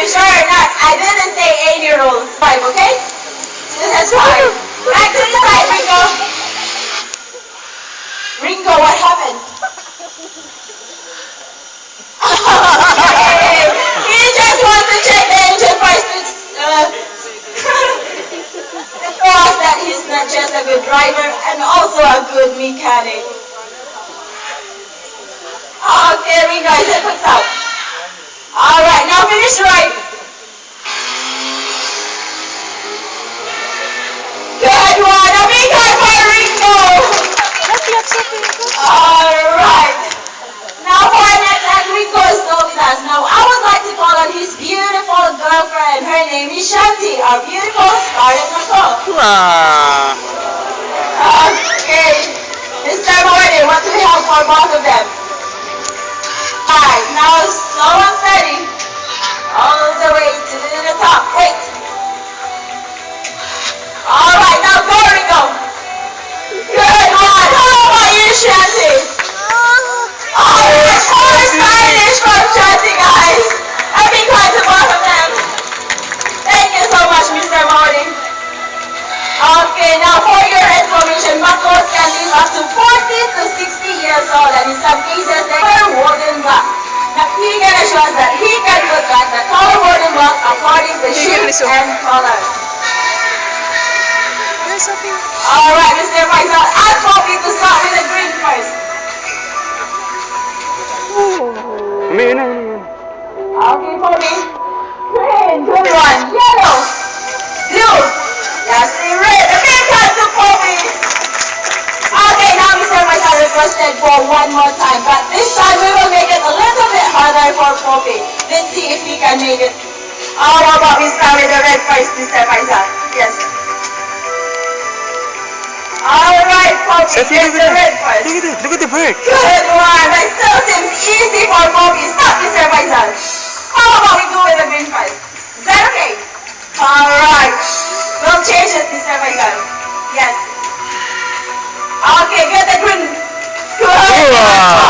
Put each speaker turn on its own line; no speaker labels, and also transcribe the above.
sure or not, I didn't say 8-year-olds. 5, okay? That's 5. Back to the side, Ringo. Ringo, what happened? He just wants to check the engine first to show us that he's not just a good driver and also a good mechanic. Okay, Ringo, it puts out. Alright, now finish right. Good one, a big high for Ringo. Alright. Now for next, and Ringo is still with us. Now I would like to call on his beautiful girlfriend. Her name is Shanti, our beautiful Scarlett Nicole. Okay. Mr. Morty, what do we have for both of them? Alright, now slow and steady. All the way to the top. Wait. Alright, now go, Ringo. Good one. How about you, Shanti? Alright, more stylish from Shanti, guys. A big hand to both of them. Thank you so much, Mr. Morty. Okay, now for your information, buckles can live up to 40 to 60 years old, and in some cases they are wooden block. Now he can assure us that he can look at the color wooden block according to shape and color. Alright, Mr. Faisal, ask Poppy to start with the green first. Okay, Poppy. Green, good one. Yellow. Blue. Lastly, red. A big hand to Poppy. Okay, now Mr. Faisal requested for one more time, but this time we will make it a little bit harder for Poppy. Let's see if he can make it. How about we start with the red first, Mr. Faisal? Yes. Alright, Poppy, get the red first.
Look at the bird.
Good one. That still seems easy for Poppy. Stop, Mr. Faisal. How about we go with the green first? Is that okay? Alright. We'll change it, Mr. Faisal. Yes. Okay, get the green. Good.